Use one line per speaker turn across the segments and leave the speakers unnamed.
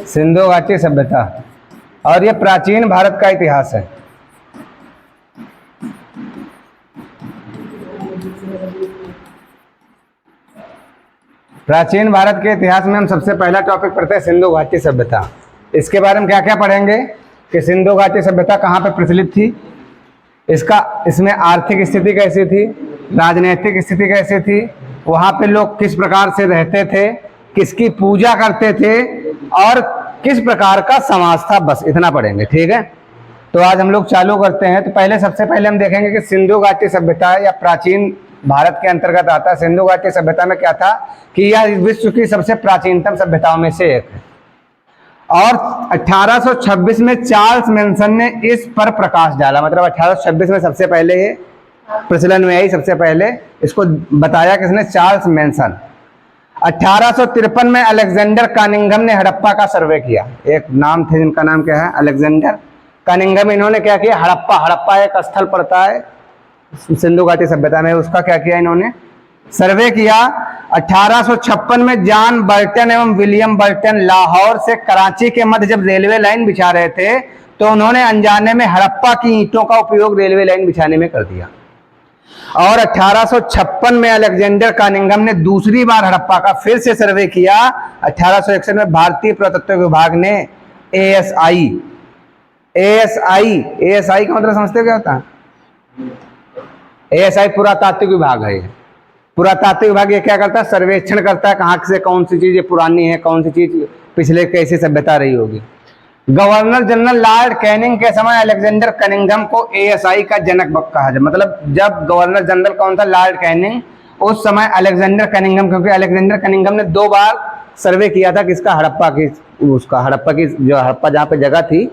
सिंधु घाटी सभ्यता, और ये प्राचीन भारत का इतिहास है। प्राचीन भारत के इतिहास में हम सबसे पहला टॉपिक पढ़ते हैं सिंधु घाटी सभ्यता। इसके बारे में क्या क्या पढ़ेंगे कि सिंधु घाटी सभ्यता कहाँ पे प्रचलित थी, इसमें आर्थिक स्थिति कैसी थी, राजनीतिक स्थिति कैसी थी, वहाँ पे लोग किस प्रकार से रहते थे, किसकी पूजा करते थे और किस प्रकार का समाज था, बस इतना पढ़ेंगे। ठीक है, तो आज हम लोग चालू करते हैं। तो सबसे पहले हम देखेंगे कि सिंधु घाटी सभ्यता या प्राचीन भारत के अंतर्गत आता है। सिंधु घाटी सभ्यता में क्या था कि यह विश्व की सबसे प्राचीनतम सभ्यताओं में से एक है और 1826 में चार्ल्स मैनसन ने इस पर प्रकाश डाला। मतलब 1826 में सबसे पहले ये प्रचलन में आई, सबसे पहले इसको बताया किसने, चार्ल्स मैनसन। 1853 में अलेक्जेंडर कनिंघम ने हड़प्पा का सर्वे किया। एक नाम थे जिनका नाम क्या है, अलेक्जेंडर कनिंघम। इन्होंने क्या किया, हड़प्पा एक स्थल पड़ता है सिंधु घाटी सभ्यता में, उसका क्या किया, इन्होंने सर्वे किया। 1856 में जॉन बर्टन एवं विलियम बर्टन लाहौर से कराची के मध्य जब रेलवे लाइन बिछा रहे थे तो उन्होंने अनजाने में हड़प्पा की ईंटों का उपयोग रेलवे लाइन बिछाने में कर दिया। और 1856 में अलेक्जेंडर कनिंघम ने दूसरी बार हड़प्पा का फिर से सर्वे किया। 1861 में भारतीय पुरातत्व विभाग ने ASI का मतलब समझते हो क्या होता है? ASI पुरातात्विक विभाग है। पुरातात्विक विभाग ये क्या करता है, सर्वेक्षण करता है कहाँ से कौन सी चीजें पुरानी है, कौन सी चीज पिछले कैसी सभ्यता रही होगी। गवर्नर जनरल लॉर्ड कैनिंग के समय अलेक्जेंडर कनिंघम को ASI का जनक कहा जाए। मतलब जब गवर्नर जनरल कौन था, लॉर्ड कैनिंग, उस समय अलेक्जेंडर कनिंघम, क्योंकि अलेक्जेंडर कनिंघम ने 2 बार सर्वे किया था किसका, हड़प्पा की जो हड़प्पा जहाँ पे जगह थी,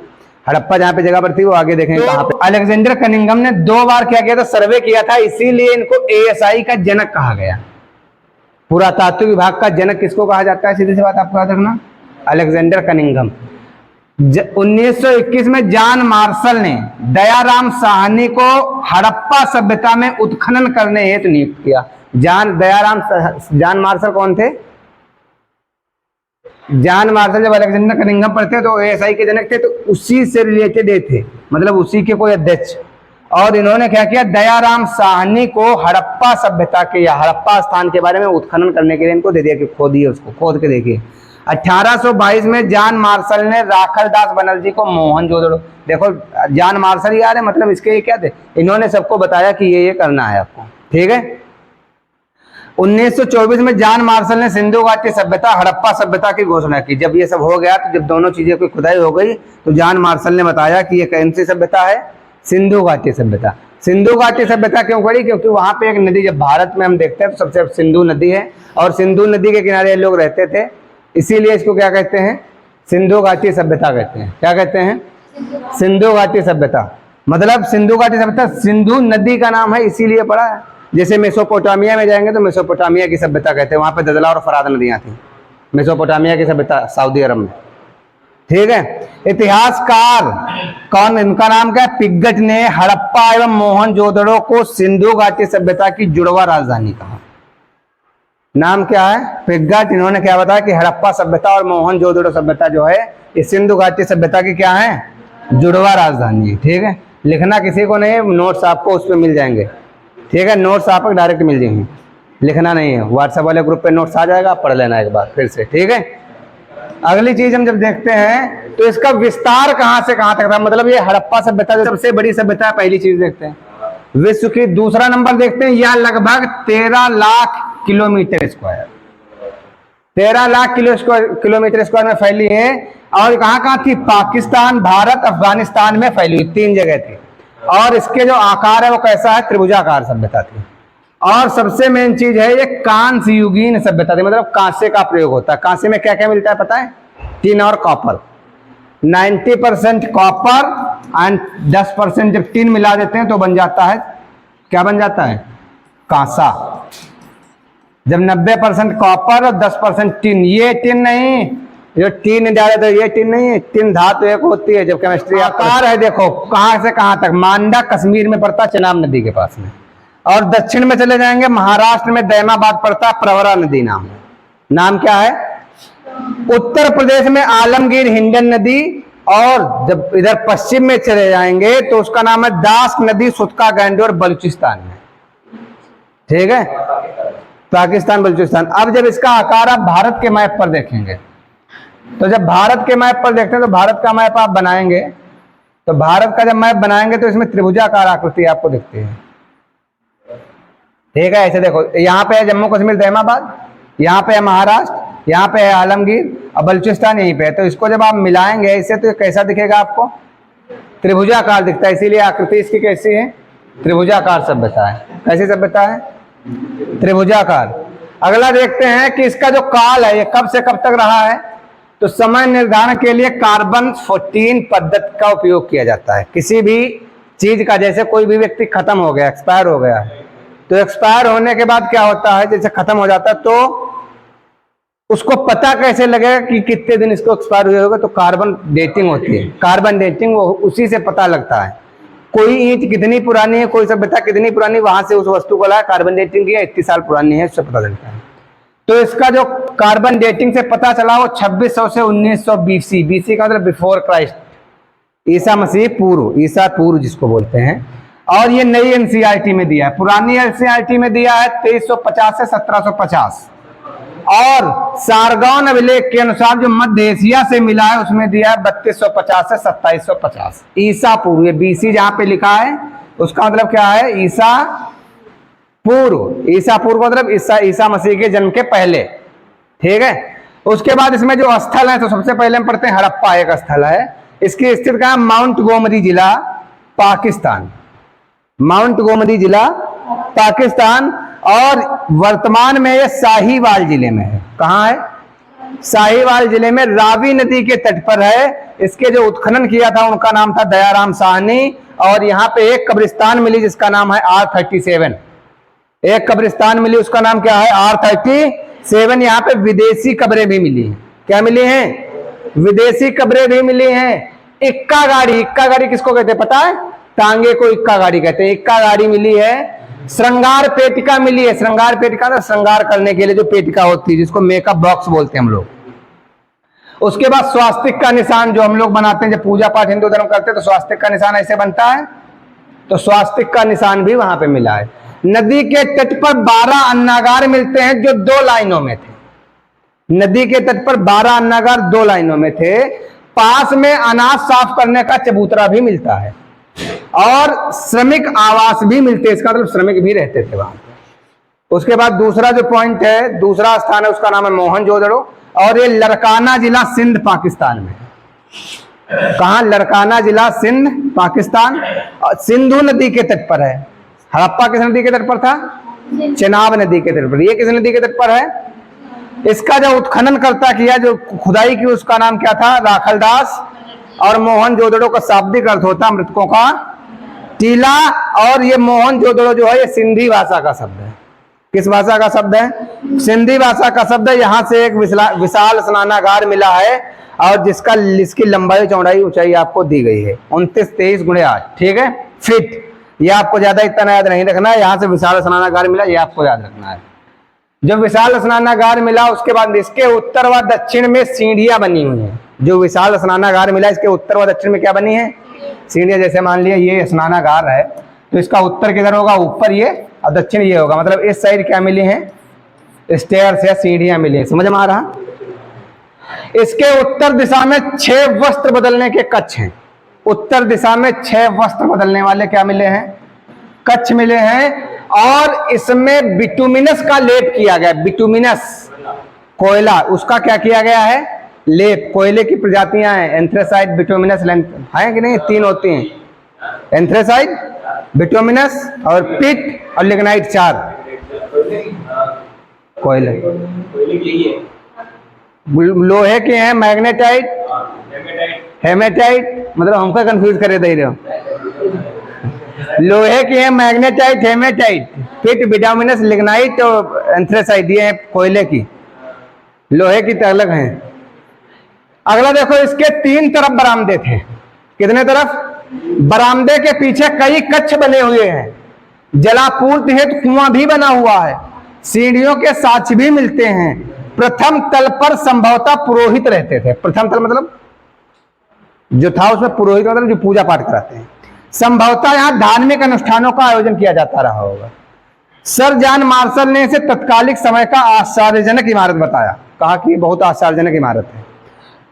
हड़प्पा जहाँ पे जगह पर थी वो आगे देखेंगे कहाँ पे। अलेक्जेंडर कनिंघम ने 2 बार क्या किया था, सर्वे किया था, इसीलिए इनको ASI का जनक कहा गया। पुरातात्विक विभाग का जनक किसको कहा जाता है, सीधी सी बात आपको याद रखना, अलेक्जेंडर कनिंघम। 1921 में जॉन मार्शल ने दयाराम साहनी को हड़प्पा सभ्यता में उत्खनन करने हेतु नियुक्त किया। जॉन मार्शल कौन थे? जॉन मार्शल जब अलेक्जेंडर कनिंघम पर थे तो ASI के जनक थे, तो उसी से रिलेटेड थे, मतलब उसी के कोई अध्यक्ष। और इन्होंने क्या किया, दयाराम साहनी को हड़प्पा सभ्यता के या हड़प्पा स्थान के बारे में उत्खनन करने के लिए इनको दे दिया कि खोदिए, उसको खोद के देखिए। 1822 में जॉन मार्शल ने राखलदास बनर्जी को मोहनजोदड़ो, देखो जॉन मार्शल यार है, मतलब इसके ये क्या थे, इन्होंने सबको बताया कि ये करना है आपको। ठीक है, 1924 में जॉन मार्शल ने सिंधु घाटी सभ्यता हड़प्पा सभ्यता की घोषणा की। जब ये सब हो गया, तो जब दोनों चीजें की खुदाई हो गई तो जॉन मार्शल ने बताया कि ये कौन सी सभ्यता है, सिंधु घाटी सभ्यता। सिंधु घाटी सभ्यता क्यों पड़ी, क्योंकि वहां पे एक नदी, जब भारत में हम देखते हैं तो सबसे सिंधु नदी है और सिंधु नदी के किनारे लोग रहते थे, इसीलिए इसको क्या कहते हैं, सिंधु घाटी सभ्यता कहते हैं। क्या कहते हैं, सिंधु घाटी सभ्यता। मतलब सिंधु घाटी सभ्यता सिंधु नदी का नाम है, इसीलिए पड़ा है। जैसे मेसोपोटामिया में जाएंगे तो मेसोपोटामिया की सभ्यता कहते हैं, वहां पे दजला और फरात नदियां थी, मेसोपोटामिया की सभ्यता सऊदी अरब में। ठीक है, इतिहासकार कौन, इनका नाम क्या है, पिग्गट ने हड़प्पा एवं मोहनजोदड़ो को सिंधु घाटी सभ्यता की जुड़वा राजधानी कहा। नाम क्या है, पिग्गट। इन्होंने क्या बताया कि हड़प्पा सभ्यता और मोहनजोदड़ो सभ्यता जो है ये सिंधु घाटी सभ्यता की क्या है, जुड़वा राजधानी है। ठीक है, लिखना किसी को नहीं है, नोट्स आपको उस पर मिल जाएंगे। ठीक है, नोट्स आपको डायरेक्ट मिल जाएंगे, लिखना नहीं है। व्हाट्सएप वाले ग्रुप पे नोट्स आ जाएगा, पढ़ लेना एक बार फिर से। ठीक है, अगली चीज हम जब देखते हैं तो इसका विस्तार कहां से कहां तक था। मतलब ये हड़प्पा सभ्यता जो सबसे बड़ी सभ्यता है, पहली चीज देखते हैं विश्व की। दूसरा नंबर देखते हैं, यह लगभग 13 lakh kilometre square, 13 lakh kilometre square में फैली है। और कहां कहां थी, पाकिस्तान, भारत, अफगानिस्तान में फैली हुई 3 जगह थी। और इसके जो आकार है वो कैसा है, त्रिभुजाकार सभ्यता थी। और सबसे मेन चीज है ये कांस्य युगीन सभ्यता थी, मतलब कांसे का प्रयोग होता है। कांसे में क्या क्या मिलता है पता है, टिन और कॉपर। 90% कॉपर एंड 10% जब टिन मिला देते हैं तो बन जाता है, क्या बन जाता है, कांसा। जब 90% कॉपर और 10% टिन, ये टिन नहीं, जो टिन डाले तो ये टिन नहीं है, टिन धातु एक होती है। जब केमिस्ट्री आकार है, देखो कहां से कहां तक, मांडा कश्मीर में पड़ता, चेनाब नदी के पास में। और दक्षिण में चले जाएंगे, महाराष्ट्र में दैमाबाद पड़ता, प्रवरा नदी नाम है। नाम क्या है, उत्तर प्रदेश में आलमगीर हिंडन नदी, और जब इधर पश्चिम में चले जाएंगे तो उसका नाम है दास नदी, सुतका गैंडोर, बलूचिस्तान में। ठीक है, पाकिस्तान बलूचिस्तान। अब जब इसका आकार आप भारत के मैप पर देखेंगे, तो जब भारत के मैप पर देखते हैं तो भारत का मैप आप बनाएंगे, तो भारत का जब मैप बनाएंगे तो इसमें त्रिभुजाकार आकृति आपको दिखती है। ठीक है, ऐसे देखो, यहाँ पे है जम्मू कश्मीर तहमाबाद, यहाँ पे है महाराष्ट्र, यहाँ पे है आलमगीर, और बलूचिस्तान यहीं पे है। तो इसको जब आप मिलाएंगे इससे तो कैसा दिखेगा आपको? त्रिभुजाकार दिखता है। इसीलिए आकृति इसकी कैसी है? त्रिभुजाकार सभ्यता है। कैसी सभ्यता है? त्रिभुजाकार। अगला देखते हैं कि इसका जो काल है ये कब से कब तक रहा है। तो समय निर्धारण के लिए कार्बन 14 पद्धति का उपयोग किया जाता है। किसी भी चीज का, जैसे कोई भी व्यक्ति खत्म हो गया, एक्सपायर हो गया, तो एक्सपायर होने के बाद क्या होता है, जैसे खत्म हो जाता है तो उसको पता कैसे लगेगा कि कितने दिन इसको एक्सपायर हुए होगा? तो कार्बन डेटिंग होती है। कार्बन डेटिंग वो उसी से पता लगता है। कोई ईंट कितनी पुरानी है, कोई सभ्यता कितनी पुरानी, वहां से उस वस्तु को लाया, कार्बन डेटिंग किया, इतनी साल पुरानी है, उससे पता चलता है। तो इसका जो कार्बन डेटिंग से पता चला वो 2600 से 1900 BC। BC का मतलब बिफोर क्राइस्ट, ईसा मसीह पूर्व, ईसा पूर्व जिसको बोलते हैं। और ये नई एनसीईआरटी में दिया है। पुरानी एनसीईआरटी में दिया है 2350 से 1750। और सारगौन अभिलेख के अनुसार जो मध्य एशिया से मिला है उसमें दिया है 3250 से 2750 ईसा पूर्व। ये BC जहां पे लिखा है उसका मतलब क्या है? ईसा पूर्व। ईसा पूर्व मतलब ईसा मसीह के जन्म के पहले। ठीक है, उसके बाद इसमें जो स्थल है तो सबसे पहले हम पढ़ते हैं हड़प्पा। एक स्थल है, इसकी स्थिति कहां? माउंट गोमती जिला, पाकिस्तान। माउंट गोमती जिला, पाकिस्तान। और वर्तमान में ये साहिवाल जिले में है। कहां है? साहिवाल जिले में, रावी नदी के तट पर है। इसके जो उत्खनन किया था उनका नाम था दयाराम साहनी। और यहाँ पे एक कब्रिस्तान मिली जिसका नाम है R37। एक कब्रिस्तान मिली, उसका नाम क्या है? R37। यहाँ पे विदेशी कब्रें भी मिली हैं। क्या मिली हैं? विदेशी कब्रें भी मिली हैं। इक्का गाड़ी, इक्का गाड़ी किसको कहते हैं पता है? टांगे को इक्का गाड़ी कहते हैं। इक्का गाड़ी मिली है। श्रृंगार पेटिका मिली है। श्रृंगार पेटिका ना, श्रृंगार करने के लिए जो पेटिका होती है जिसको मेकअप बॉक्स बोलते हैं हम लोग। उसके बाद स्वास्तिक का निशान जो हम लोग बनाते हैं, जब पूजा पाठ हिंदू धर्म करते हैं तो स्वास्तिक का निशान ऐसे बनता है, तो स्वास्तिक का निशान भी वहां पे मिला है। नदी के तट पर 12 अन्नागार मिलते हैं जो 2 लाइनों में थे। नदी के तट पर 12 अन्नागार 2 लाइनों में थे। पास में अनाज साफ करने का चबूतरा भी मिलता है और श्रमिक आवास भी मिलते हैं। इसका मतलब श्रमिक भी रहते थे वहां पे। उसके बाद दूसरा जो पॉइंट है, दूसरा स्थान है, उसका नाम है मोहनजोदड़ो। और ये लरकाना जिला सिंध पाकिस्तान में। कहां? लरकाना जिला सिंध पाकिस्तान, सिंधु नदी के तट पर है। हड़प्पा किस नदी के तट पर था? चेनाब नदी के तट पर। ये किस नदी के तट पर है? इसका जो उत्खननकर्ता किया, जो खुदाई की, उसका नाम क्या था? राखलदास। और मोहनजोदड़ो का शाब्दिक अर्थ होता है मृतकों का टीला। और ये मोहनजोदड़ो जो है ये सिंधी भाषा का शब्द है। किस भाषा का शब्द है? सिंधी भाषा का शब्द है। यहाँ से एक विशाल स्नानागार मिला है और जिसकी लंबाई चौड़ाई ऊंचाई आपको दी गई है 29 23 × 8। ठीक है, फीट। ये आपको ज्यादा इतना याद नहीं रखना है। यहाँ से विशाल स्नानागार मिला, ये आपको याद रखना है। जब विशाल स्नानागार मिला उसके बाद इसके उत्तर व दक्षिण में सीढ़ियां बनी हुई हैं। जो विशाल स्नानागार मिला इसके उत्तर व दक्षिण में क्या बनी है? सीढ़ियां। जैसे मान लिया ये स्नानागार है तो इसका उत्तर किधर होगा? ऊपर ये, और दक्षिण ये होगा। मतलब इस साइड क्या मिली है? स्टेयर्स या सीढ़ियां मिली है। समझ में आ रहा? इसके उत्तर दिशा में 6 वस्त्र बदलने के कक्ष हैं। उत्तर दिशा में 6 वस्त्र बदलने वाले क्या मिले हैं? कक्ष मिले हैं। और इसमें बिटुमिनस का लेप किया गया। बिटुमिनस कोयला, उसका क्या किया गया है? लेप। कोयले की प्रजातियां हैं, एंथ्रेसाइट, बिटुमिनस, है कि नहीं? 3 होती हैं, एंथ्रेसाइट, बिटुमिनस और पिट और लिग्नाइट। 4 कोयले। लोहे के हैं मैग्नेटाइट, हेमेटाइट, मतलब हमको कंफ्यूज करे दे रहे हो। लोहे के हैं मैग्नेटाइट, हेमेटाइट, पिट, बिटुमिनस, लिग्नाइट और एंथ्रेसाइट। ये है कोयले की। लोहे की अलग हैं। अगला देखो, इसके 3 तरफ बरामदे थे। कितने तरफ? बरामदे के पीछे कई कक्ष बने हुए हैं। जलापूर्ति हेतु कुआं भी बना हुआ है। सीढ़ियों के साक्ष्य भी मिलते हैं। प्रथम तल पर संभवतः पुरोहित रहते थे। प्रथम तल मतलब जो था उसमें पुरोहित मतलब जो पूजा पाठ कराते हैं। संभवतः यहां धार्मिक अनुष्ठानों का आयोजन किया जाता रहा होगा। सर जॉन मार्शल ने इसे तत्कालिक समय का आश्चर्यजनक इमारत बताया, कहा कि बहुत आश्चर्यजनक इमारत है।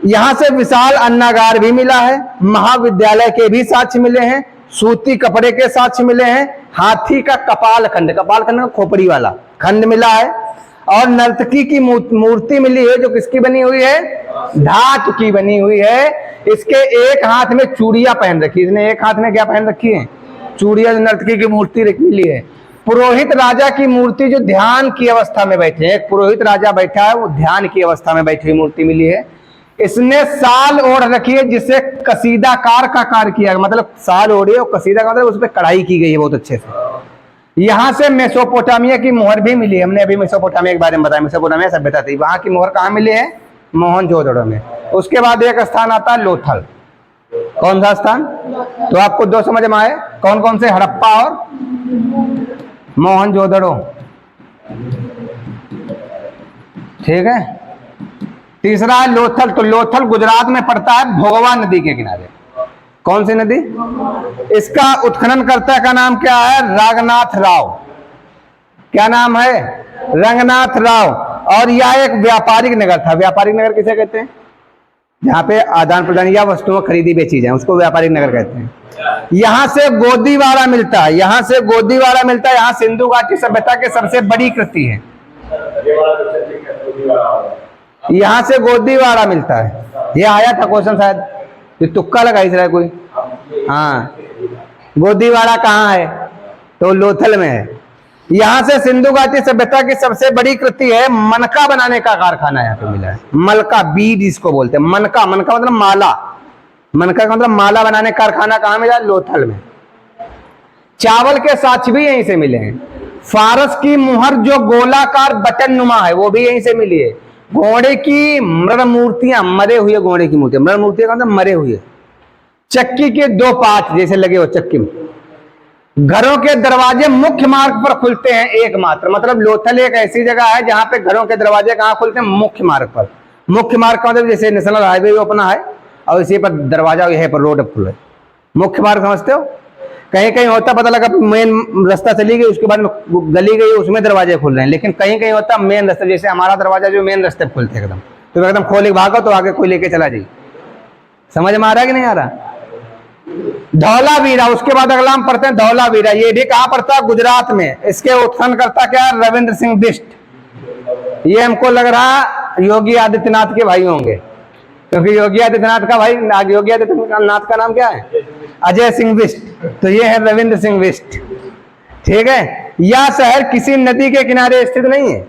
यहां से विशाल अन्नागार भी मिला है, महाविद्यालय के भी साक्ष्य मिले हैं, सूती कपड़े के साक्ष्य मिले हैं, हाथी का कपाल खंड का खोपड़ी वाला खंड मिला है, और नर्तकी की मूर्ति मिली है जो किसकी बनी हुई है, धातु की बनी हुई है। इसके एक हाथ में चूड़ियां पहन रखी, इसने एक हाथ में क्या पहन रखी है, चूड़ियां। नर्तकी की मूर्ति मिली है। पुरोहित राजा की मूर्ति जो ध्यान की अवस्था में बैठे, एक पुरोहित राजा बैठा है वो ध्यान की अवस्था में बैठी हुई मूर्ति मिली है। इसने साल ओढ़ रखी है जिससे कसीदाकार का कार्य किया, मतलब साल ओढ़ी और कसीदा का मतलब उस पर कढ़ाई की गई है बहुत अच्छे से। यहां से मेसोपोटामिया की मोहर भी मिली है। हमने अभी मेसोपोटामिया के बारे में बताया, मेसोपोटामिया सभ्यता थी, वहां की मोहर कहां मिली है, मोहनजोदड़ो में। उसके बाद एक स्थान आता है लोथल। कौन सा स्थान, तो आपको दो समझ में आए कौन कौन से, हड़प्पा और मोहनजोदड़ो, ठीक है। तीसरा है लोथल, तो लोथल गुजरात में पड़ता है भोगवा नदी के किनारे। कौन सी नदी, इसका उत्खनन कर्ता का नाम क्या है, रंगनाथ राव। क्या नाम है, रंगनाथ राव। और यह एक व्यापारिक नगर था। व्यापारिक नगर किसे कहते हैं, जहां पे आदान प्रदान या वस्तुओं खरीदी बेची जाए उसको व्यापारिक नगर कहते हैं। यहां से गोदीवाड़ा मिलता है, यहां से गोदीवाड़ा मिलता है। यहां सिंधु घाटी सभ्यता की सबसे बड़ी कृति है, यहां से गोदीवाड़ा मिलता है। ये आया था क्वेश्चन शायद, ये तुक्का लगा इस रहा कोई। हाँ, गोदीवाड़ा कहाँ है, तो लोथल में है। यहां से सिंधु घाटी सभ्यता की सबसे बड़ी कृति है, मनका बनाने का कारखाना यहाँ पे मिला है। मलका, बीड इसको बोलते हैं। मनका, मनका मतलब माला, मनका का मतलब माला बनाने का कारखाना कहाँ मिला, लोथल में। चावल के साक्ष्य भी यहीं से मिले हैं। फारस की मुहर जो गोलाकार बटन नुमा है वो भी यहीं से मिली है। घोड़े की मृद मूर्तियां, मरे हुए घोड़े की मूर्तियां, मृद मूर्तियां का मतलब मरे हुए। चक्की के दो पांच जैसे लगे हो चक्की में। घरों के दरवाजे मुख्य मार्ग पर खुलते हैं एकमात्र, मतलब लोथल एक ऐसी जगह है जहां पे घरों के दरवाजे कहां खुलते हैं, मुख्य मार्ग पर। मुख्य मार्ग का मतलब जैसे नेशनल हाईवे अपना है और इसी पर दरवाजा यहीं पर रोड खुले, मुख्य मार्ग समझते हो। कहीं कहीं होता पता लगा मेन रास्ता चली गई उसके बाद में गली गई उसमें दरवाजे खुल रहे हैं, लेकिन कहीं कहीं होता मेन रास्ता, जैसे हमारा दरवाजा जो मेन रास्ते खुलते एकदम, तो एकदम खोले भागो तो आगे कोई लेके चला जाइए। समझ में आ रहा है कि नहीं आ रहा। धौलावीरा, उसके बाद अगला हम पढ़ते हैं धौलावीरा। ये भी कहां पड़ता है, गुजरात में। इसके उत्खनन करता क्या है, रविंद्र सिंह बिष्ट। ये हमको लग रहा योगी आदित्यनाथ के भाई होंगे, क्योंकि योगी आदित्यनाथ का भाई, योगी आदित्यनाथ का नाम क्या है, अजय सिंह बिष्ट, तो ये है रविंद्र सिंह बिष्ट, ठीक है। यह शहर किसी नदी के किनारे स्थित नहीं है।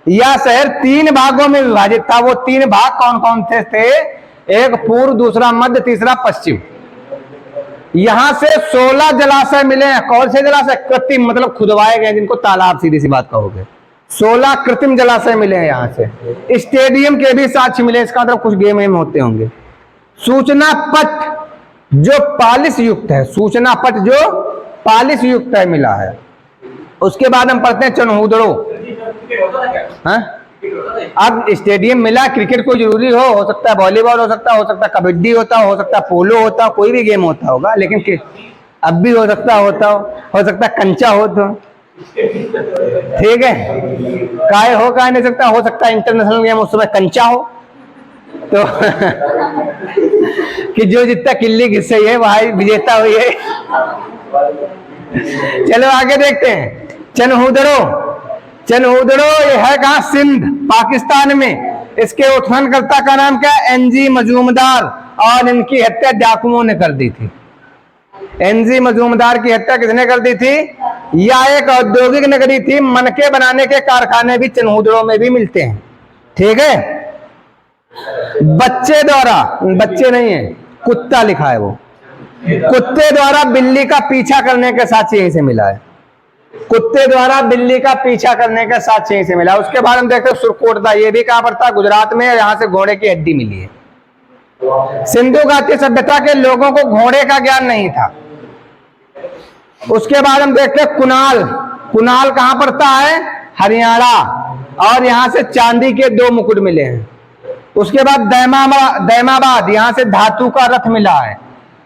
यह शहर 3 भागों में विभाजित था। वो 3 भाग कौन कौन थे, एक पूर्व, दूसरा मध्य, तीसरा पश्चिम। यहां से 16 जलाशय मिले हैं। कौन से जलाशय, कृत्रिम मतलब खुदवाए गए, जिनको तालाब सीधी सी बात कहोगे। 16 कृत्रिम जलाशय मिले हैं यहां से। स्टेडियम के भी साक्ष्य मिले, इसका मतलब कुछ गेम वेम होते होंगे। सूचना पट जो पालिश युक्त है, सूचना पट जो पालिश युक्त है मिला है। उसके बाद हम पढ़ते हैं चनहूदड़ो। हाँ, अब स्टेडियम मिला, क्रिकेट को जरूरी हो सकता है वॉलीबॉल हो सकता है कबड्डी होता हो सकता है पोलो होता, कोई भी गेम होता होगा, लेकिन अब भी हो सकता है कंचा हो, तो ठीक है, काय हो काय नहीं सकता, हो सकता है इंटरनेशनल गेम उस समय कंचा हो, तो कि जो जितना किल्ली घिस सही है वहां विजेता हुई है। चलो आगे देखते हैं। चनहूदड़ो ये है कहा, सिंध पाकिस्तान में। इसके उत्खननकर्ता का नाम क्या है, एनजी मजूमदार, और इनकी हत्या डाकुओं ने कर दी थी। एनजी मजूमदार की हत्या किसने कर दी थी, यह एक औद्योगिक नगरी थी। मनके बनाने के कारखाने भी चनहूदड़ो में भी मिलते हैं, ठीक है। बच्चे द्वारा, बच्चे नहीं है, कुत्ता लिखा है, वो कुत्ते द्वारा बिल्ली का पीछा करने के साक्ष्य यहीं से मिला है। कुत्ते द्वारा बिल्ली का पीछा करने का साक्ष्य यहीं से मिला। उसके बाद हम देखते हैं सुरकोटदा, ये भी कहां पड़ता है, गुजरात में। यहां से घोड़े की हड्डी मिली है। सिंधु घाटी सभ्यता के लोगों को घोड़े का ज्ञान नहीं था। उसके बाद हम देखते हैं कुनाल। कुनाल कहां पड़ता है, हरियाणा। और यहां से चांदी के 2 मुकुट मिले हैं। उसके बाद दैमाबाद, यहां से धातु का रथ मिला है।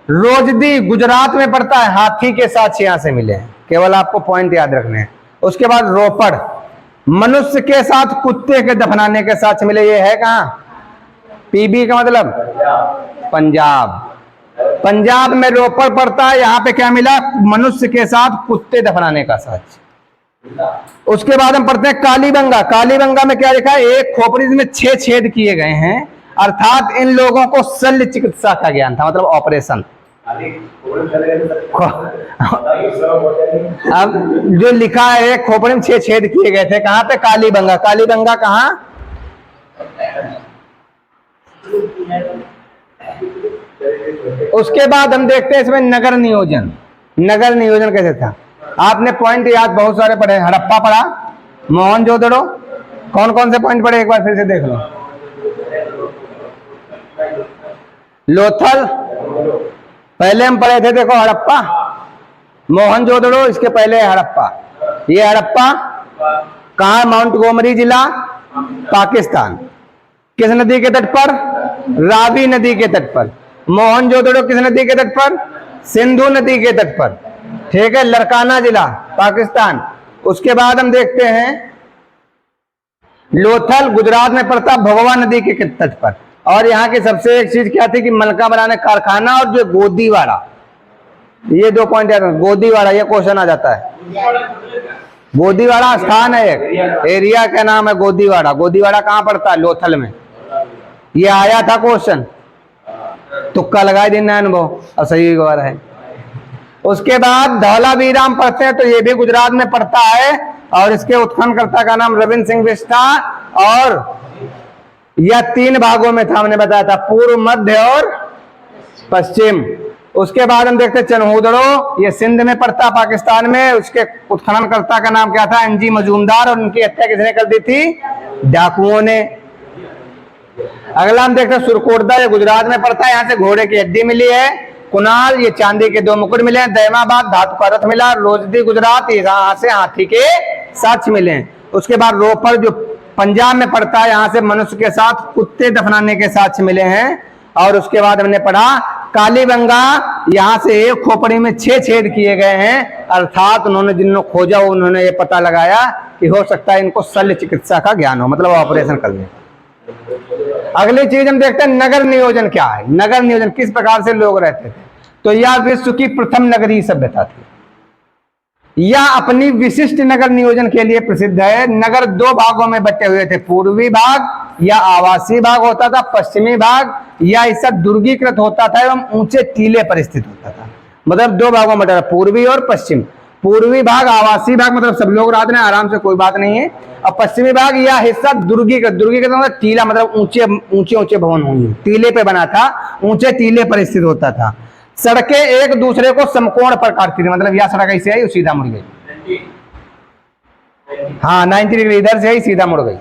रोजदी गुजरात में पड़ता है, हाथी के साथ यहां से मिले हैं, केवल आपको पॉइंट याद रखने हैं। उसके बाद रोपड़, मनुष्य के साथ कुत्ते के दफनाने के साथ मिले। ये है कहां? पीबी का मतलब पंजाब। पंजाब में रोपड़ पड़ता है, यहां पे क्या मिला? मनुष्य के साथ कुत्ते दफनाने का साक्ष्य। उसके बाद हम पढ़ते हैं कालीबंगा। कालीबंगा में क्या लिखा है? एक खोपड़ी में 6 छेद किए गए हैं, अर्थात इन लोगों को शल्य चिकित्सा का ज्ञान था, मतलब ऑपरेशन। अब जो लिखा है खोपड़ी में 6 छेद किए गए थे, कहां पे? कालीबंगा। कालीबंगा कहां? उसके बाद हम देखते हैं इसमें नगर नियोजन। नगर नियोजन कैसे था? आपने पॉइंट याद बहुत सारे पढ़े। हड़प्पा पढ़ा, मोहनजोदड़ो, कौन कौन से पॉइंट पढ़े एक बार फिर से देख लो। लोथल पहले हम पढ़े थे, देखो हड़प्पा, मोहनजोदड़ो इसके पहले हड़प्पा। ये हड़प्पा कहां? माउंट गोमरी जिला, पाकिस्तान। किस नदी के तट पर? रावी नदी के तट पर। मोहनजोदड़ो किस नदी के तट पर? सिंधु नदी के तट पर, ठीक है, लड़काना जिला, पाकिस्तान। उसके बाद हम देखते हैं लोथल गुजरात में पड़ता, भगवा नदी के तट पर। और यहाँ की सबसे एक चीज क्या थी कि मलका बनाने कारखाना, और जो गोदीवाड़ा, ये 2 पॉइंट याद। गोदीवाड़ा, ये क्वेश्चन आ जाता है। गोदीवाड़ा स्थान है, एक एरिया का नाम है गोदीवाड़ा। गोदीवाड़ा कहां पड़ता है? लोथल में। ये आया था क्वेश्चन, तुक्का लगाए दिन अनुभव, और सही गौर है। उसके बाद धौलावीराम पढ़ते हैं, तो ये भी गुजरात में पड़ता है, और इसके उत्खननकर्ता का नाम रविंद्र सिंह बिष्ट था। और यह 3 भागों में था, हमने बताया था, पूर्व, मध्य और पश्चिम। उसके बाद हम देखते हैं चनहूदड़ो, ये सिंध में पड़ता, पाकिस्तान में। उसके उत्खननकर्ता का नाम क्या था? एनजी मजूमदार। और उनकी हत्या किसने कर दी थी? डाकुओं ने। अगला हम देखते हैं सुरकोटदा, ये गुजरात में पड़ता है, यहाँ से घोड़े की हड्डी मिली है। कुनाल, ये चांदी के 2 मुकुट मिले हैं। दैमाबाद धातु का रथ मिला। रोजदी गुजरात, यहाँ से हाथी के साक्ष्य मिले हैं। उसके बाद रोपड़ जो पंजाब में पड़ता है, यहाँ से मनुष्य के साथ कुत्ते दफनाने के साक्ष्य मिले हैं। और उसके बाद हमने पढ़ा कालीबंगा, यहाँ से एक खोपड़ी में 6 छेद किए गए हैं, अर्थात उन्होंने जिन्होंने खोजा उन्होंने ये पता लगाया कि हो सकता है इनको शल्य चिकित्सा का ज्ञान हो, मतलब ऑपरेशन करने। अगली चीज हम देखते हैं नगर नियोजन क्या है। नगर नियोजन किस प्रकार से लोग रहते थे? तो यह विश्व की प्रथम नगरीय सभ्यता थी। यह अपनी विशिष्ट नगर नियोजन के लिए प्रसिद्ध है। नगर 2 भागों में बटे हुए थे, पूर्वी भाग या आवासीय भाग होता था, पश्चिमी भाग या ऐसा दुर्गीकृत होता था एवं ऊंचे टीले पर स्थित होता था। मतलब 2 भागों में बटा, पूर्वी और पश्चिम। पूर्वी भाग आवासीय भाग, मतलब सब लोग रहते हैं आराम से, कोई बात नहीं है। और पश्चिमी भाग यह हिस्सा दुर्गीकृत, दुर्गीकृत मतलब टीला, मतलब ऊंचे भवन होंगे, टीले पे बना था, ऊंचे टीले पर स्थित होता था। सड़कें एक दूसरे को समकोण पर काटती थी, मतलब यह सड़क ऐसे आई सीधा मुड़ गई, हाँ 90 डिग्री इधर से आई सीधा मुड़ गई,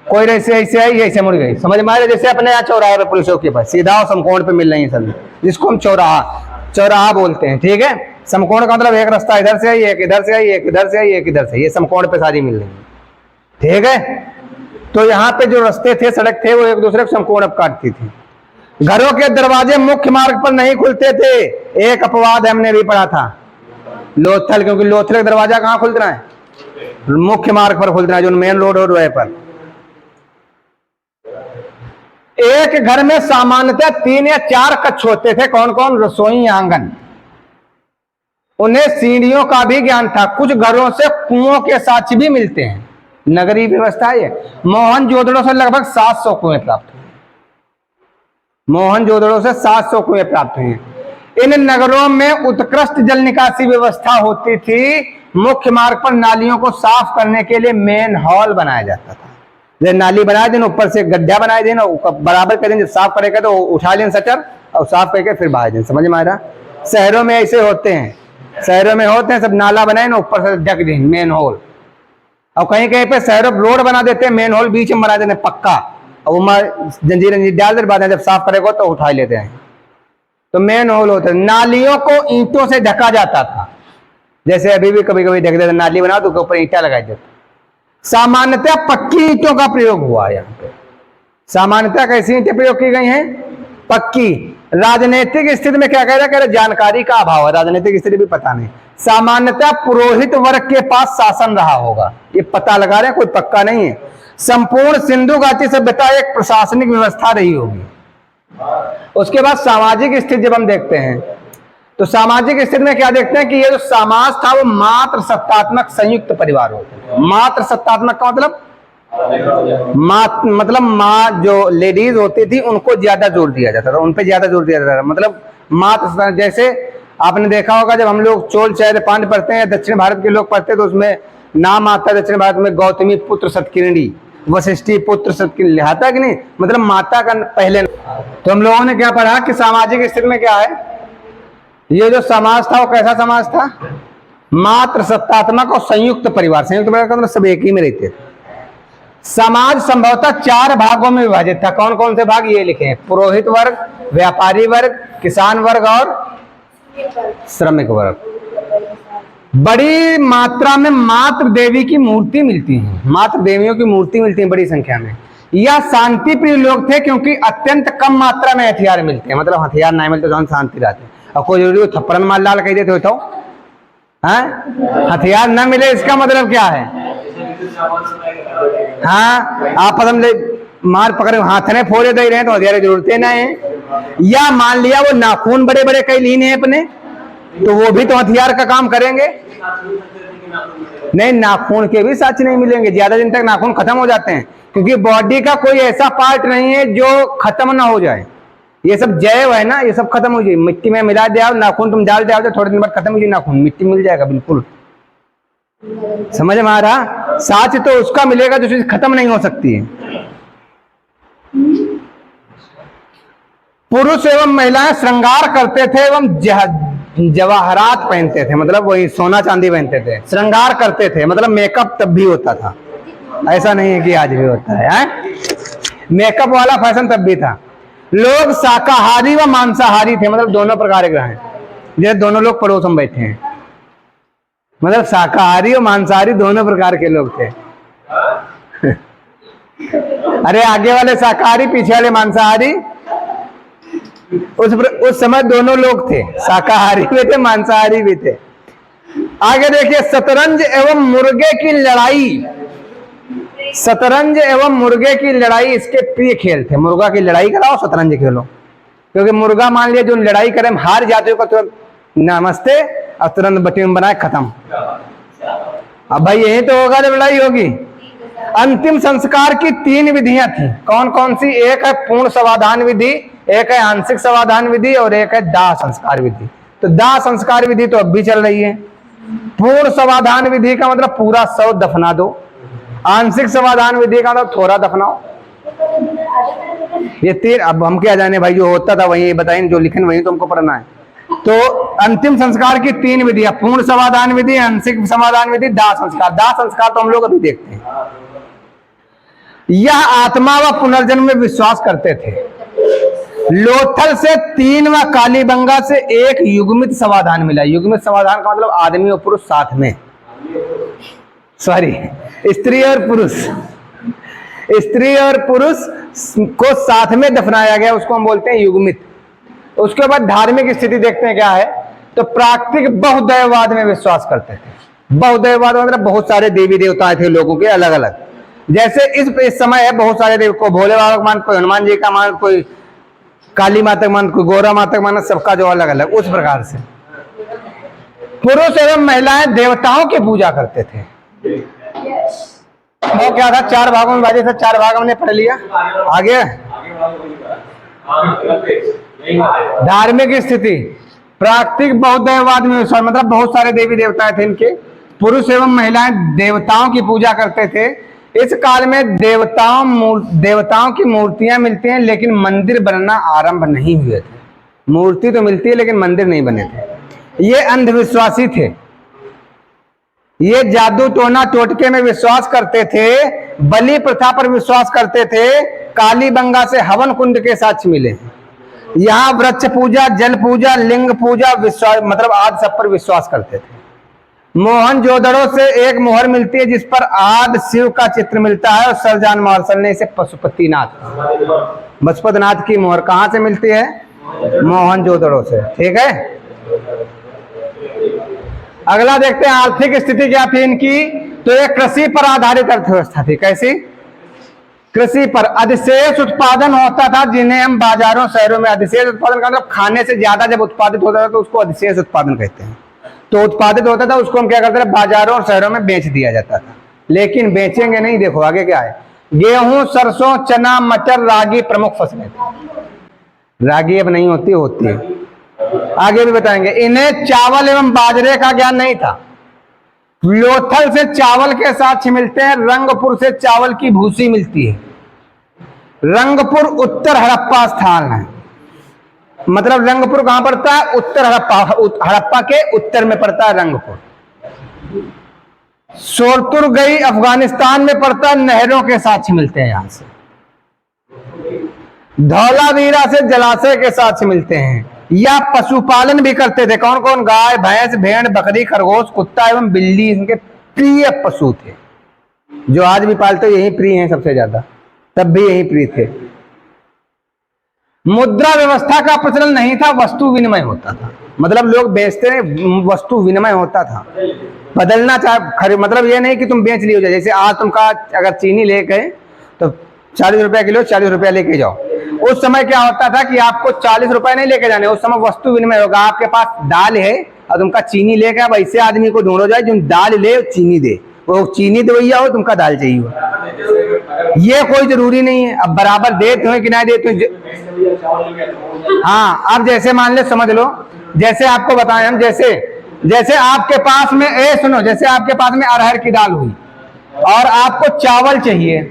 कोई ऐसे ऐसे आई ऐसे मुड़ गई, समझ में आ रहा? जैसे अपने यहाँ चौराहे पे पुलिस चौकी पर सीधा और समकोण पे मिल रही है सभी, जिसको हम चौराहा बोलते हैं, ठीक है। समकोण का मतलब एक रास्ता इधर से आई, एक इधर से आई, एक इधर से आई, एक इधर से, ये समकोण पे सारी मिल रही है, ठीक है। तो यहाँ पे जो रास्ते थे, सड़क थे, वो एक दूसरे को समकोण पर काटती थी। घरों के दरवाजे मुख्य मार्ग पर नहीं खुलते थे, एक अपवाद हमने भी पढ़ा था, लोथल, क्योंकि लोथल का दरवाजा कहाँ खुलता है? मुख्य मार्ग पर खुलता है, जो मेन रोड हो रहे पर। एक घर में सामान्यतः 3 या 4 कक्ष होते थे, कौन कौन? रसोई, आंगन। उन्हें सीढ़ियों का भी ज्ञान था। कुछ घरों से कुओं के साक्ष्य भी मिलते हैं। नगरीय व्यवस्था है। मोहनजोदड़ो से लगभग 700 कुएं प्राप्त हुए। मोहनजोदड़ो से 700 कुएं प्राप्त हुए। इन नगरों में उत्कृष्ट जल निकासी व्यवस्था होती थी। मुख्य मार्ग पर नालियों को साफ करने के लिए मेन हॉल बनाया जाता था। जब नाली बनाए देना, ऊपर से गड्ढा बनाए देना, बराबर कर देना, जब साफ करेगा तो उठा लेना सटर और साफ करके फिर बाहर देना, समझ में आ रहा? शहरों में ऐसे होते हैं, शहरों में होते हैं, सब नाला बनाए ना, ऊपर से ढक दें मेन होल। और कहीं कहीं पे शहरों रोड बना देते हैं, मेन होल बीच में बना देते हैं पक्का, और जंजीर डाल देते, बाद में जब साफ करेगा तो उठा लेते हैं। तो मेन होल होते हैं। नालियों को ईंटों से ढका जाता था, जैसे अभी भी कभी कभी ढक देते, नाली बना तो ऊपर ईंटा लगा देते। सामान्यतः पक्की ईंटों का प्रयोग हुआ है यहाँ पे। सामान्यतः कैसी ईंटें प्रयोग की गई हैं? पक्की। राजनीतिक स्थिति में क्या कह रहा है? जानकारी का अभाव है, राजनीतिक स्थिति भी पता नहीं। सामान्यतः पुरोहित वर्ग के पास शासन रहा होगा, ये पता लगा रहे हैं, कोई पक्का नहीं है। संपूर्ण सिंधु घाटी सभ्यता एक प्रशासनिक व्यवस्था रही होगी। उसके बाद सामाजिक स्थिति जब हम देखते हैं तो सामाजिक स्थिति में क्या देखते हैं कि ये जो समाज था वो मात्र सत्तात्मक संयुक्त परिवार होते हैं। मात्र सत्तात्मक का मतलब माँ जो लेडीज होती थी उनको ज्यादा जोर दिया जाता था, उन पे ज्यादा जोर दिया जाता था। मतलब मात्र, जैसे आपने देखा होगा जब हम लोग चोल चैर पांड पढ़ते हैं, दक्षिण भारत के लोग पढ़ते हैं, तो उसमें नाम आता है दक्षिण भारत में गौतमी पुत्र सतकिरणी, वशिष्ठी पुत्र सतकिरणी, लिहाता कि नहीं, मतलब माता का पहले। तो हम लोगों ने क्या पढ़ा कि सामाजिक स्थिति में क्या है, ये जो समाज था वो कैसा समाज था? मात्र सत्तात्मक और संयुक्त परिवार। संयुक्त परिवार का मतलब सब एक ही में रहते थे। समाज संभवतः 4 भागों में विभाजित था। कौन कौन से भाग? ये लिखे हैं, पुरोहित वर्ग, व्यापारी वर्ग, किसान वर्ग और श्रमिक वर्ग। बड़ी मात्रा में मात्र देवी की मूर्ति मिलती है, मात्र देवियों की मूर्ति मिलती है बड़ी संख्या में। यह शांति प्रिय लोग थे क्योंकि अत्यंत कम मात्रा में हथियार मिलते हैं, मतलब हथियार नहीं मिलते तो शांति रहते। और कोई जरूरी थप्पड़ मार डाल कह देते हो तो हथियार न मिले इसका मतलब क्या है? हाँ, आप मार पकड़ हाथ ने फोड़े दे रहे हैं तो हथियार की जरूरत नहीं है। या मान लिया वो नाखून बड़े बड़े कई लीन है अपने, तो वो भी तो हथियार का काम करेंगे। नहीं, नाखून के भी साक्ष्य नहीं मिलेंगे, ज्यादा दिन तक नाखून खत्म हो जाते हैं, क्योंकि बॉडी का कोई ऐसा पार्ट नहीं है जो खत्म ना हो जाए। ये सब जैव है ना, ये सब खत्म हो जाए। मिट्टी में मिला दिया नाखून तुम डाल दिया तो थोड़े दिन बाद खत्म हो जाए नाखून, मिट्टी मिल जाएगा बिल्कुल। समझ में आ रहा? साक्ष्य तो उसका मिलेगा जो चीज खत्म नहीं हो सकती है। पुरुष एवं महिलाएं श्रृंगार करते थे एवं जवाहरात पहनते थे, मतलब वही सोना चांदी पहनते थे। श्रृंगार करते थे मतलब मेकअप तब भी होता था, ऐसा नहीं है कि आज भी होता है। मेकअप वाला फैशन तब भी था। लोग शाकाहारी व मांसाहारी थे, मतलब दोनों प्रकार के हैं। जैसे दोनों लोग पड़ोस में बैठे हैं, मतलब शाकाहारी और मांसाहारी दोनों प्रकार के लोग थे। अरे आगे वाले शाकाहारी, पीछे वाले मांसाहारी। उस समय दोनों लोग थे, शाकाहारी भी थे मांसाहारी भी थे। आगे देखिए, शतरंज एवं मुर्गे की लड़ाई। शतरंज एवं मुर्गे की लड़ाई इसके प्रिय खेल थे। मुर्गा की लड़ाई कराओ, शतरंज खेलो, क्योंकि मुर्गा मान लिया जो लड़ाई करे हार जाते हो तो नमस्ते और तुरंत बटी में बनाए खत्म। अब भाई यही तो होगा जब लड़ाई होगी। अंतिम संस्कार की 3 विधियां थी। कौन कौन सी? एक है पूर्ण समाधान विधि, एक है आंशिक समाधान विधि और एक है दाह संस्कार विधि। तो दाह संस्कार विधि तो अब भी चल रही है। पूर्ण समाधान विधि का मतलब पूरा शव दफना दो, आंशिक समाधान विधि का मतलब थोड़ा दफनाओ। ये 3। अब हम क्या जाने भाई, जो होता था वही बताइए, जो लिखन वही तुमको पढ़ना है। तो अंतिम संस्कार की 3 विधियां, पूर्ण समाधान विधि, आंशिक समाधान विधि, दाह संस्कार। दाह संस्कार तो हम लोग अभी देखते हैं। यह आत्मा व पुनर्जन्म में विश्वास करते थे। लोथल से 3 व कालीबंगा से 1 युग्मित समाधान मिला। युग्मित समाधान का मतलब आदमी और पुरुष साथ में, सॉरी स्त्री और पुरुष, स्त्री और पुरुष को साथ में दफनाया गया, उसको हम बोलते हैं युग्मित। उसके बाद धार्मिक स्थिति देखते हैं क्या है। तो प्राकृतिक बहुदैववाद में विश्वास करते थे। बहुदैववाद मतलब बहुत सारे देवी देवता थे लोगों के अलग अलग। जैसे इस समय है बहुत सारे देव को, भोले बाबा का मान, कोई हनुमान जी का मान, कोई काली माता का मान, कोई गौरा माता का मान, सबका जो अलग अलग। उस प्रकार से पुरुष एवं महिलाएं देवताओं की पूजा करते थे। वो क्या था? 4 भागों में विभाजित था। 4 भाग हमने पढ़ लिया। आगे धार्मिक स्थिति, प्राकृतिक बहुदैववाद में विश्वास, मतलब बहुत सारे देवी देवता थे इनके। पुरुष एवं महिलाएं देवताओं की पूजा करते थे। इस काल में देवताओं की मूर्तियां मिलती हैं, लेकिन मंदिर बनना आरंभ नहीं हुए थे। मूर्ति तो मिलती है लेकिन मंदिर नहीं बने थे। ये अंधविश्वासी थे। ये जादू टोना टोटके में विश्वास करते थे, बलि प्रथा पर विश्वास करते थे। कालीबंगा से हवन कुंड के साक्ष्य मिले। यहाँ वृक्ष पूजा, जल पूजा, लिंग पूजा, विश्वास मतलब आज सब पर विश्वास करते थे। मोहनजोदड़ो से एक मोहर मिलती है जिस पर आदि शिव का चित्र मिलता है और सर जॉन मार्शल ने इसे पशुपतिनाथ की मोहर कहां से मिलती है? मोहनजोदड़ो से। ठीक है, अगला देखते हैं आर्थिक स्थिति क्या थी इनकी। तो ये कृषि पर आधारित अर्थव्यवस्था थी। कैसी? कृषि पर। अधिशेष उत्पादन होता था जिन्हें हम बाजारों शहरों में, अधिशेष उत्पादन का मतलब खाने से ज्यादा जब उत्पादित होता था तो उसको अधिशेष उत्पादन कहते हैं। तो उत्पादित होता था उसको हम क्या करते थे? बाजारों और शहरों में बेच दिया जाता था। लेकिन बेचेंगे नहीं, देखो आगे क्या है। गेहूं, सरसों, चना, मटर, रागी प्रमुख फसलें। रागी अब नहीं होती, होती है, आगे भी बताएंगे। इन्हें चावल एवं बाजरे का ज्ञान नहीं था। लोथल से चावल के साक्ष्य मिलते हैं। रंगपुर से चावल की भूसी मिलती है। रंगपुर उत्तर हड़प्पा स्थान है। मतलब रंगपुर कहां पड़ता है? उत्तर हड़प्पा, हड़प्पा के उत्तर में पड़ता है रंगपुर। सोरतुरगई अफगानिस्तान में पड़ता है। नहरों के साक्ष्य मिलते हैं यहां से। धौलावीरा से जलाशय के साक्ष्य मिलते हैं। या पशुपालन भी करते थे। कौन कौन? गाय, भैंस, भेड़, बकरी, खरगोश, कुत्ता एवं बिल्ली इनके प्रिय पशु थे। जो आज भी पालते यही प्रिय हैं सबसे ज्यादा, तब भी यही प्रिय थे। मुद्रा व्यवस्था का प्रचलन नहीं था, वस्तु विनिमय होता था। मतलब लोग बेचते रहे, वस्तु विनिमय होता था। बदलना चाहे मतलब ये नहीं कि तुम बेच लियो। जैसे आज तुम का अगर चीनी ले गए तो 40 रुपया किलो, 40 रुपया लेके जाओ। उस समय क्या होता था कि आपको 40 रुपए नहीं लेके जाने, उस समय वस्तु विनिमय होगा। आपके पास दाल है और तुमका चीनी लेके, अब ऐसे आदमी को ढूंढो जाए जो दाल ले और चीनी दे। वो चीनी दवैया हो, तुमका दाल चाहिए हो, ये कोई जरूरी नहीं है। अब बराबर देते हो कि नहीं देते हो। हाँ, अब जैसे मान ले, समझ लो, जैसे आपको बताएं हम, जैसे आपके पास में सुनो, जैसे आपके पास में अरहर की दाल हुई और आपको चावल चाहिए।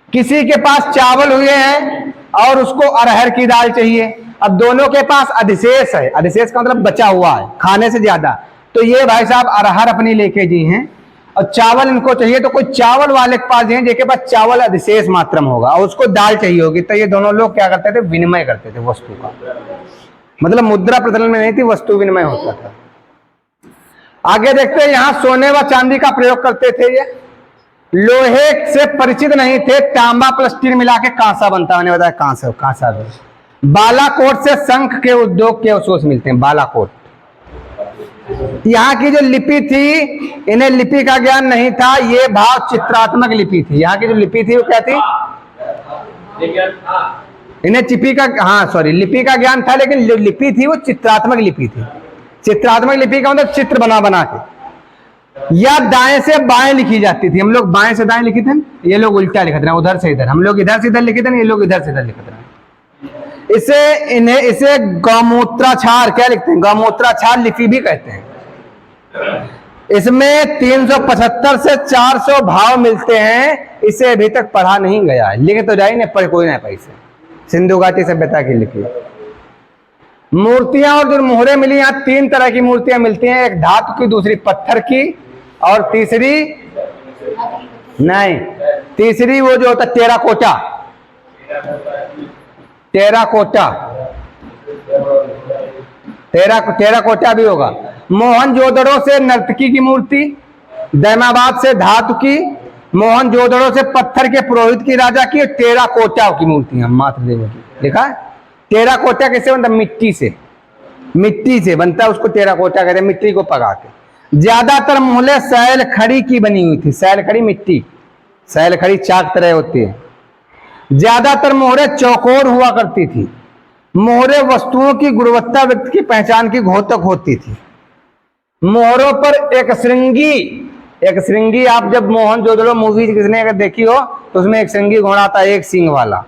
किसी के पास चावल हुए हैं और उसको अरहर की दाल चाहिए। अब दोनों के पास अधिशेष है। अधिशेष का मतलब बचा हुआ है खाने से ज्यादा। तो ये भाई साहब अरहर अपनी लेके जी हैं और चावल इनको चाहिए। तो कोई चावल वाले के पास हैं जिनके पास चावल अधिशेष मात्रा में होगा और उसको दाल चाहिए होगी। तो ये दोनों लोग क्या करते थे? विनिमय करते थे वस्तु का। मतलब मुद्रा प्रचलन में नहीं थी, वस्तु विनिमय होता था। आगे देखते हैं, यहां सोने व चांदी का प्रयोग करते थे। ये लोहे से परिचित नहीं थे। तांबा प्लस टीन मिला के कांसा बनता। मैंने बताया कांसा। बालाकोट से शंख के उद्योग के सोच मिलते हैं। बालाकोट। यहाँ की जो लिपि थी, इन्हें लिपि का ज्ञान नहीं था। ये भाव चित्रात्मक लिपि थी। यहाँ की जो लिपि थी वो क्या थी? इन्हें लिपि का ज्ञान था, लेकिन जो लिपि थी वो चित्रात्मक लिपि थी। चित्रात्मक लिपि का मतलब चित्र बना के, या दाएं से बाएं लिखी जाती थी। हम लोग बाएं से दाएं लिखते थे, ये लोग उल्टा लिखते रहे, उधर से इधर। हम लोग इधर से इधर लिखते थे, ये लोग इधर से इधर लिखते रहे। इसे गौमूत्राक्षर क्या लिखते हैं? गौमूत्राक्षर लिपि भी कहते हैं। इसमें 375 से 400 भाव मिलते हैं। इसे अभी तक पढ़ा नहीं गया है, लेकिन तो जाए नहीं पढ़ कोई नहीं पैसे। सिंधु घाटी सभ्यता की लिपि। मूर्तियां और जो मोहरे मिली, यहाँ 3 तरह की मूर्तियां मिलती हैं। एक धातु की, दूसरी पत्थर की और तीसरी वो जो होता है टेराकोटा। टेराकोटा भी होगा। मोहनजोदड़ो से नर्तकी की मूर्ति, दैमाबाद से धातु की, मोहनजोदड़ो से पत्थर के पुरोहित की, राजा की, टेराकोटा की मूर्तियां मात्र देवी की। देखा है? टेराकोटा कैसे बनता? मिट्टी से बनता है, उसको टेराकोटा कहते हैं, मिट्टी को पका के। ज्यादातर मोहरे सैल खड़ी की बनी हुई थी। सैल खड़ी मिट्टी, सैल खड़ी चाक तरह होती है। ज्यादातर मोहरे चौकोर हुआ करती थी। मोहरे वस्तुओं की गुणवत्ता व्यक्ति की पहचान की घोतक होती थी। मोहरों पर एक श्रृंगी आप जब मोहनजोदड़ो मूवी किसने अगर देखी हो तो उसमें एक श्रृंगी घोड़ा था, एक सिंह वाला।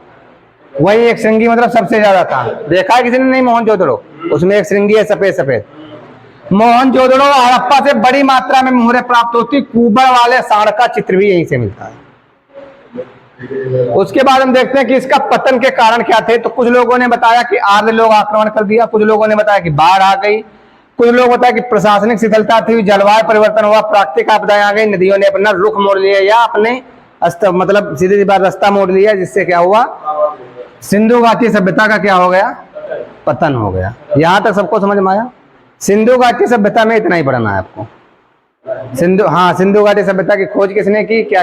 वही एक श्रृंगी मतलब सबसे ज्यादा था। देखा है किसी ने? नहीं। मोहनजोदड़ो, उसमें एक श्रृंगी है सफेद। मोहनजोदड़ो हड़प्पा से बड़ी मात्रा में मोहरे प्राप्त होती। कुबड़ वाले सांड का चित्र भी यहीं से मिलता है। उसके बाद हम देखते हैं कि इसका पतन के कारण क्या थे। तो कुछ लोगों ने बताया कि आर्य लोग आक्रमण कर दिया, कुछ लोगों ने बताया कि बाढ़ आ गई, कुछ लोग बताया कि प्रशासनिक शिथिलता थी, जलवायु परिवर्तन हुआ, प्राकृतिक आपदाएं आ गई, नदियों ने अपना रुख मोड़ लिया या अपने मतलब सीधी बात रास्ता मोड़ लिया, जिससे क्या हुआ? सिंधु घाटी सभ्यता का क्या हो गया? पतन हो गया। यहां तक सबको समझ में आया? सिंधु घाटी सभ्यता में इतना ही पढ़ना है आपको। सिंधु, हाँ, सिंधु घाटी सभ्यता की खोज किसने की, क्या क्या